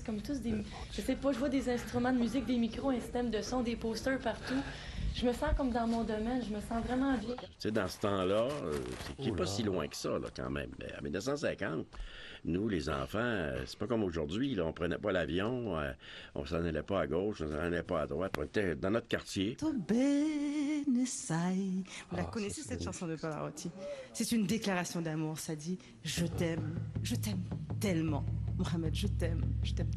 comme tous des... Je sais pas, je vois des instruments de musique, des micros, un système de son, des posters partout. Je me sens comme dans mon domaine, je me sens vraiment bien. Tu sais, dans ce temps-là, c'est pas si loin que ça, là, quand même. Mais en 1950, nous, les enfants, c'est pas comme aujourd'hui, là, on prenait pas l'avion, on s'en allait pas à gauche, on s'en allait pas à droite, on était dans notre quartier. Vous la connaissez, cette chanson de Pavarotti? C'est une déclaration d'amour, ça dit « Je t'aime tellement ». Mohamed, je t'aime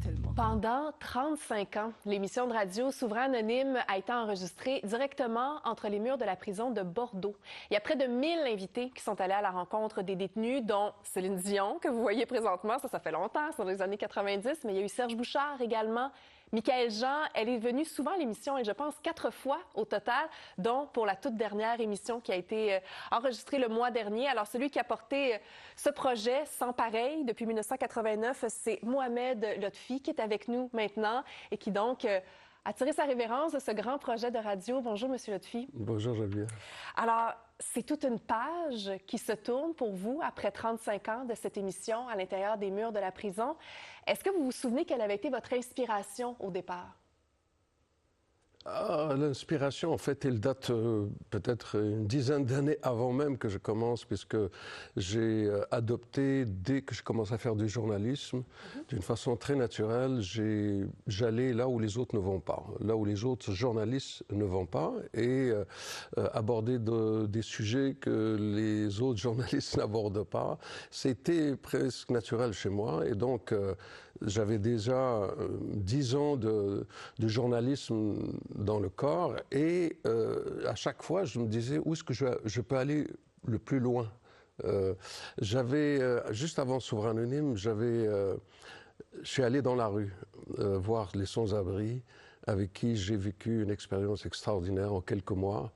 tellement. Pendant 35 ans, l'émission de radio Souverain Anonyme a été enregistrée directement entre les murs de la prison de Bordeaux. Il y a près de 1000 invités qui sont allés à la rencontre des détenus, dont Céline Dion, que vous voyez présentement. Ça fait longtemps, c'est dans les années 90, mais il y a eu Serge Bouchard également. Michaëlle Jean, elle est venue souvent à l'émission, et je pense 4 fois au total, dont pour la toute dernière émission qui a été enregistrée le mois dernier. Alors, celui qui a porté ce projet sans pareil depuis 1989, c'est Mohamed Lotfi, qui est avec nous maintenant et qui donc a tiré sa révérence de ce grand projet de radio. Bonjour, Monsieur Lotfi. Bonjour, Geneviève. Alors, c'est toute une page qui se tourne pour vous après 35 ans de cette émission à l'intérieur des murs de la prison. Est-ce que vous vous souvenez quelle avait été votre inspiration au départ? L'inspiration, en fait, elle date peut-être une dizaine d'années avant même que je commence, puisque j'ai adopté, dès que je commence à faire du journalisme, d'une façon très naturelle, j'allais là où les autres ne vont pas, là où les autres journalistes ne vont pas, et aborder des sujets que les autres journalistes n'abordent pas. C'était presque naturel chez moi, et donc j'avais déjà 10 ans de journalisme dans le corps, et à chaque fois je me disais où est-ce que je peux aller le plus loin. Juste avant Souverain Anonyme, je suis allé dans la rue voir les sans-abri avec qui j'ai vécu une expérience extraordinaire en quelques mois,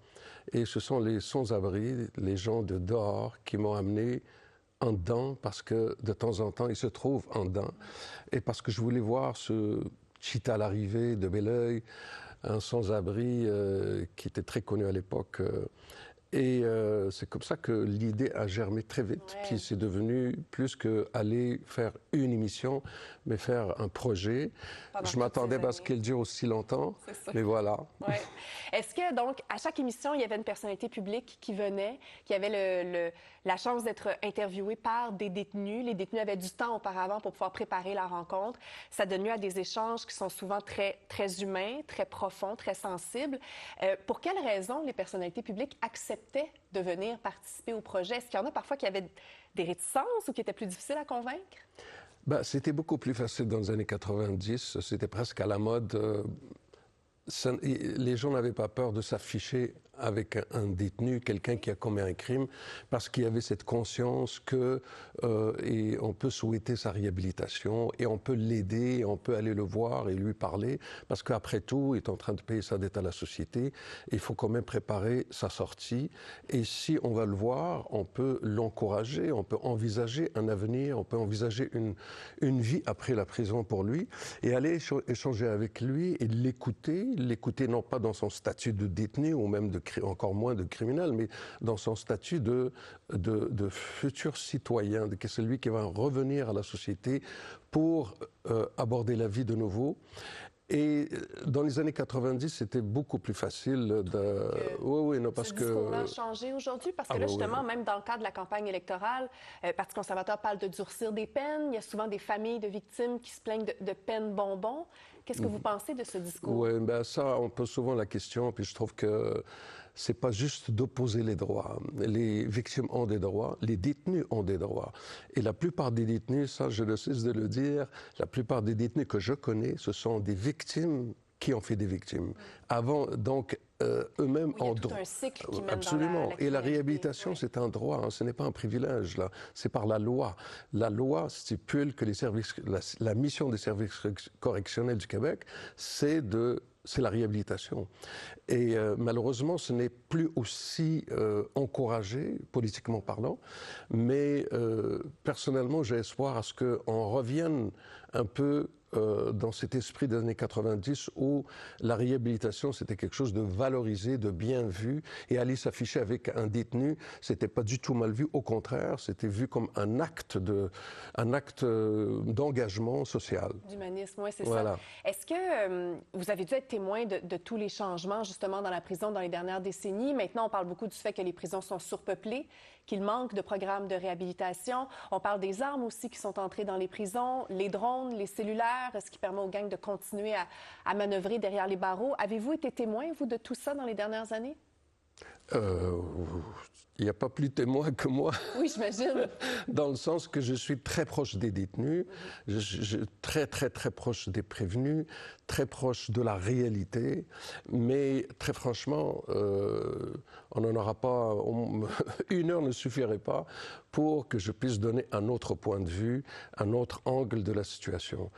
et ce sont les sans-abri, les gens de dehors, qui m'ont amené en dedans, parce que de temps en temps ils se trouvent en dedans, et parce que je voulais voir ce Chita à l'arrivée de Belleuil, un sans-abri qui était très connu à l'époque. Et c'est comme ça que l'idée a germé très vite. Ouais. Puis c'est devenu plus qu'aller faire une émission, mais faire un projet. Pendant je m'attendais pas à ce qu'elle dure aussi longtemps, mais voilà. Ouais. Est-ce que donc, à chaque émission, il y avait une personnalité publique qui venait, qui avait la chance d'être interviewée par des détenus? Les détenus avaient du temps auparavant pour pouvoir préparer la rencontre. Ça donne lieu à des échanges qui sont souvent très, très humains, très profonds, très sensibles. Pour quelles raisons les personnalités publiques acceptaient de venir participer au projet? Est-ce qu'il y en a parfois qui avaient des réticences ou qui étaient plus difficiles à convaincre? C'était beaucoup plus facile dans les années 90. C'était presque à la mode. Les gens n'avaient pas peur de s'afficher avec un détenu, quelqu'un qui a commis un crime, parce qu'il y avait cette conscience que et on peut souhaiter sa réhabilitation, et on peut l'aider, on peut aller le voir et lui parler, parce qu'après tout, il est en train de payer sa dette à la société, et il faut quand même préparer sa sortie, et si on va le voir, on peut l'encourager, on peut envisager un avenir, on peut envisager une vie après la prison pour lui, et aller échanger avec lui et l'écouter non pas dans son statut de détenu ou même encore moins de criminel, mais dans son statut de futur citoyen, de celui qui va revenir à la société pour aborder la vie de nouveau. Et dans les années 90, c'était beaucoup plus facile de... Oui, non, parce que... Ce discours-là a changé aujourd'hui, parce que là, justement, même dans le cadre de la campagne électorale, le Parti conservateur parle de durcir des peines. Il y a souvent des familles de victimes qui se plaignent de peines bonbons. Qu'est-ce que vous pensez de ce discours? Oui, ça, on pose souvent la question, puis je trouve que c'est pas juste d'opposer les droits. Les victimes ont des droits, les détenus ont des droits. Et la plupart des détenus, ça, je ne cesse de le dire, la plupart des détenus que je connais, ce sont des victimes qui ont fait des victimes. Avant, donc, eux-mêmes ont droit. Un cycle qui mène absolument. Dans et la réhabilitation, c'est un droit, hein, ce n'est pas un privilège, là. C'est par la loi. La loi stipule que la mission des services correctionnels du Québec, c'est la réhabilitation. Et malheureusement, ce n'est plus aussi encouragé, politiquement parlant, mais personnellement, j'ai espoir à ce qu'on revienne un peu dans cet esprit des années 90 où la réhabilitation, c'était quelque chose de valorisé, de bien vu. Et aller s'afficher avec un détenu, c'était pas du tout mal vu. Au contraire, c'était vu comme un acte d'engagement social. D'humanisme, oui, c'est Voilà. ça. Est-ce que vous avez dû être témoin de tous les changements, justement, dans la prison dans les dernières décennies? Maintenant, on parle beaucoup du fait que les prisons sont surpeuplées, qu'il manque de programmes de réhabilitation. On parle des armes aussi qui sont entrées dans les prisons, les drones, les cellulaires, ce qui permet aux gangs de continuer à manœuvrer derrière les barreaux. Avez-vous été témoin, vous, de tout ça dans les dernières années? Il n'y a pas plus témoin que moi. Oui, j'imagine. Dans le sens que je suis très proche des détenus, très proche des prévenus, très proche de la réalité. Mais très franchement, on n'en aura pas... Une heure ne suffirait pas pour que je puisse donner un autre point de vue, un autre angle de la situation.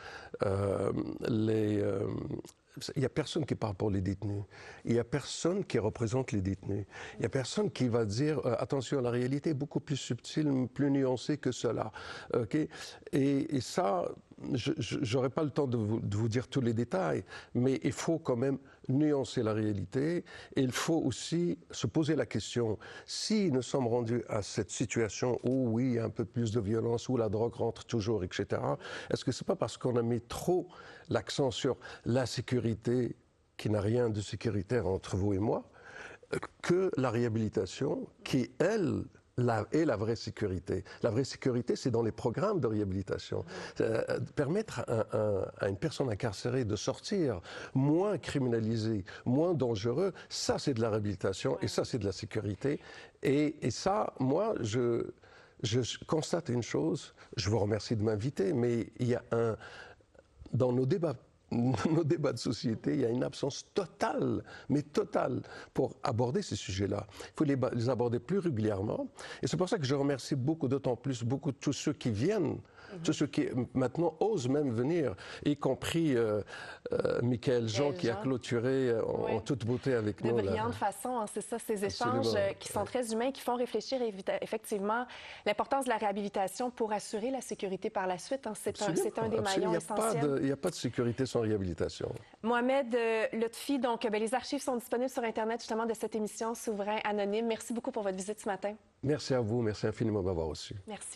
Il n'y a personne qui parle pour les détenus. Il n'y a personne qui représente les détenus. Il n'y a personne qui va dire attention, la réalité est beaucoup plus subtile, plus nuancée que cela. Okay? Et ça, je n'aurai pas le temps de vous dire tous les détails, mais il faut quand même nuancer la réalité. Et il faut aussi se poser la question, si nous sommes rendus à cette situation où, oui, il y a un peu plus de violence, où la drogue rentre toujours, etc., est-ce que ce n'est pas parce qu'on a mis trop l'accent sur la sécurité, qui n'a rien de sécuritaire entre vous et moi, que la réhabilitation, qui, elle, est la vraie sécurité. La vraie sécurité, c'est dans les programmes de réhabilitation. Permettre à une personne incarcérée de sortir moins criminalisée, moins dangereux, ça, c'est de la réhabilitation et ça, c'est de la sécurité. Et ça, moi, je constate une chose, je vous remercie de m'inviter, mais il y a dans nos débats de société, il y a une absence totale, mais totale, pour aborder ces sujets-là. Il faut les aborder plus régulièrement. Et c'est pour ça que je remercie d'autant plus tous ceux qui viennent, tous ceux qui maintenant osent même venir, y compris Michael Jean qui a clôturé en toute beauté avec nous. De brillante façon, c'est ça, ces échanges qui sont très humains, qui font réfléchir effectivement l'importance de la réhabilitation pour assurer la sécurité par la suite. C'est un des maillons essentiels. Il n'y a pas de sécurité sans réhabilitation. Mohamed Lotfi, donc les archives sont disponibles sur Internet justement de cette émission Souverain Anonyme. Merci beaucoup pour votre visite ce matin. Merci à vous, merci infiniment de m'avoir reçu. Merci.